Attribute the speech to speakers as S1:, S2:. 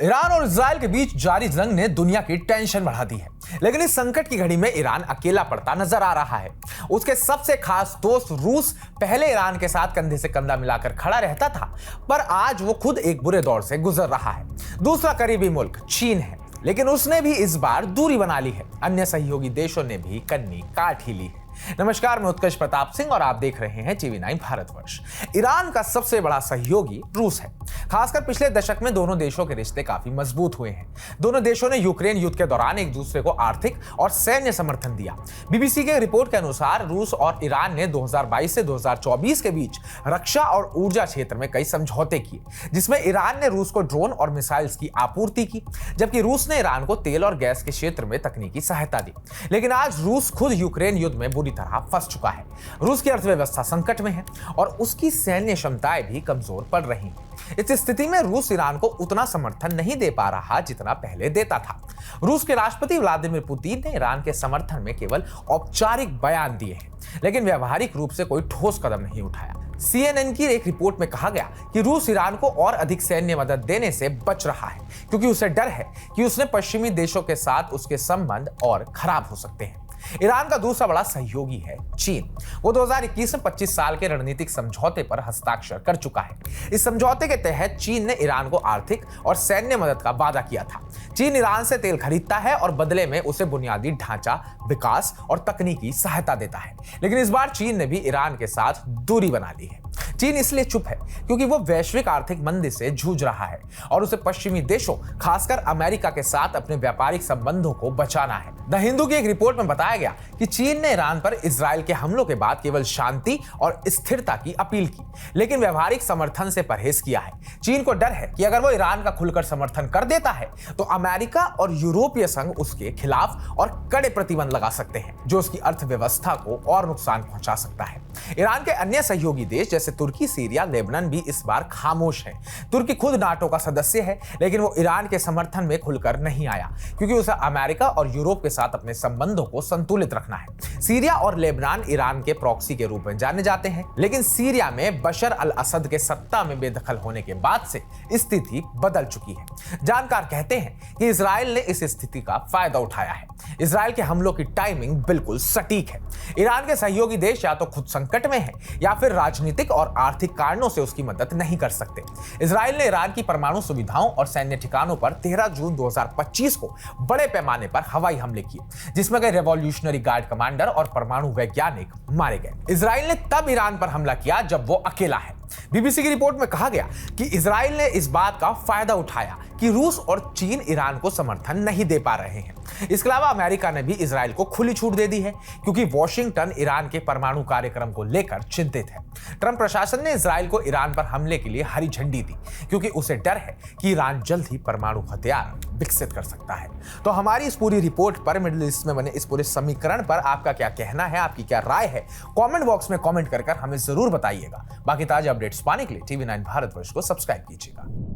S1: Iran और Israel के बीच जारी जंग ने दुनिया की टेंशन बढ़ा दी है, लेकिन इस संकट की घड़ी में ईरान अकेला पड़ता नजर आ रहा है। उसके सबसे खास दोस्त रूस पहले ईरान के साथ कंधे से कंधा मिलाकर खड़ा रहता था, पर आज वो खुद एक बुरे दौर से गुजर रहा है। दूसरा करीबी मुल्क चीन है, लेकिन उसने भी इस बार दूरी बना ली है। अन्य सहयोगी देशों ने भी कन्नी काट ही ली है। नमस्कार, मैं उत्कर्ष प्रताप सिंह और आप देख रहे हैं टीवी9 भारतवर्ष। ईरान का सबसे बड़ा सहयोगी रूस है। खासकर पिछले दशक में दोनों देशों के रिश्ते काफी मजबूत हुए हैं। दोनों देशों ने यूक्रेन युद्ध के दौरान एक दूसरे को आर्थिक और सैन्य समर्थन दिया। बीबीसी के रिपोर्ट के अनुसार रूस और ईरान ने 2022 से 2024 के बीच रक्षा और ऊर्जा क्षेत्र में कई समझौते किए, जिसमें ईरान ने रूस को ड्रोन और मिसाइल्स की आपूर्ति की, जबकि रूस ने ईरान को तेल और गैस के क्षेत्र में तकनीकी सहायता दी। लेकिन आज रूस खुद यूक्रेन युद्ध में बुरी तरह फंस चुका है। रूस की अर्थव्यवस्था संकट में है और उसकी सैन्य क्षमताएं भी कमजोर पड़ रही हैं। इस स्थिति में रूस ईरान को उतना समर्थन नहीं दे पा रहा जितना पहले देता था। रूस के राष्ट्रपति व्लादिमीर पुतिन ने ईरान के समर्थन में केवल औपचारिक बयान दिए हैं, लेकिन व्यावहारिक रूप से कोई ठोस कदम नहीं उठाया। CNN की एक रिपोर्ट में कहा गया कि रूस ईरान को और अधिक सैन्य मदद देने से बच रहा है, क्योंकि उसे डर है कि उसने पश्चिमी देशों के साथ उसके संबंध और खराब हो सकते हैं। ईरान का दूसरा बड़ा सहयोगी है चीन। वो 2021 में 25 साल के रणनीतिक समझौते पर हस्ताक्षर कर चुका है। इस समझौते के तहत चीन ने ईरान को आर्थिक और सैन्य मदद का वादा किया था। चीन ईरान से तेल खरीदता है और बदले में उसे बुनियादी ढांचा, विकास और तकनीकी सहायता देता है। लेकिन इस बार चीन ने भी ईरान के साथ दूरी बना ली है। चीन इसलिए चुप है क्योंकि वो वैश्विक आर्थिक मंदी से जूझ रहा है और उसे पश्चिमी देशों, खासकर अमेरिका के साथ अपने व्यापारिक संबंधों को बचाना है। द हिंदू की एक रिपोर्ट में बताया गया कि चीन ने ईरान पर इजराइल के हमलों के बाद केवल शांति और स्थिरता की अपील की, लेकिन व्यावहारिक समर्थन से परहेज किया है। चीन को डर है कि अगर वो ईरान का खुलकर समर्थन कर देता है तो अमेरिका और यूरोपीय संघ उसके खिलाफ और कड़े प्रतिबंध लगा सकते हैं, जो उसकी अर्थव्यवस्था को और नुकसान पहुंचा सकता है। ईरान के अन्य सहयोगी देश जैसे तुर्की, सीरिया, लेबनान भी इस बार खामोश हैं। तुर्की खुद नाटो का सदस्य है, लेकिन वो ईरान के समर्थन में खुलकर नहीं आया, क्योंकि उसे अमेरिका और यूरोप के साथ अपने संबंधों को संतुलित रखना है। सीरिया और लेबनान ईरान के प्रॉक्सी के रूप में जाने जाते हैं, लेकिन सीरिया में बशर अल असद के सत्ता में बेदखल होने के बाद से स्थिति बदल चुकी है। जानकार कहते हैं कि इजराइल ने इस स्थिति का फायदा उठाया है। इजराइल के हमलों की टाइमिंग बिल्कुल सटीक है। ईरान के सहयोगी देश या तो खुद संकट में है या फिर राजनीतिक और आर्थिक कारणों से उसकी मदद नहीं कर सकते। इजराइल ने ईरान की परमाणु सुविधाओं और सैन्य ठिकानों पर 13 जून 2025 को बड़े पैमाने पर हवाई हमले किए, जिसमें कई रेवोल्यूशनरी गार्ड कमांडर और परमाणु वैज्ञानिक मारे गए। इजराइल ने तब ईरान पर हमला किया जब वो अकेला है। बीबीसी की रिपोर्ट में कहा गया कि इजराइल ने इस बात का फायदा उठाया कि रूस और चीन ईरान को समर्थन नहीं दे पा रहे हैं। इसके अलावा अमेरिका ने भी इजराइल को खुली छूट दे दी है, क्योंकि वॉशिंगटन ईरान के परमाणु कार्यक्रम को लेकर चिंतित है। ट्रंप प्रशासन ने इजराइल को ईरान पर हमले के लिए हरी झंडी दी, क्योंकि उसे डर है कि ईरान जल्द ही परमाणु हथियार विकसित कर सकता है। तो हमारी इस पूरी रिपोर्ट पर, मिडिल ईस्ट में बने इस पूरे समीकरण पर आपका क्या कहना है, आपकी क्या राय है? कमेंट बॉक्स में कमेंट कर हमें जरूर बताइएगा। बाकी ताजा अपडेट्स पाने के लिए टीवी9 भारतवर्ष को सब्सक्राइब कीजिएगा।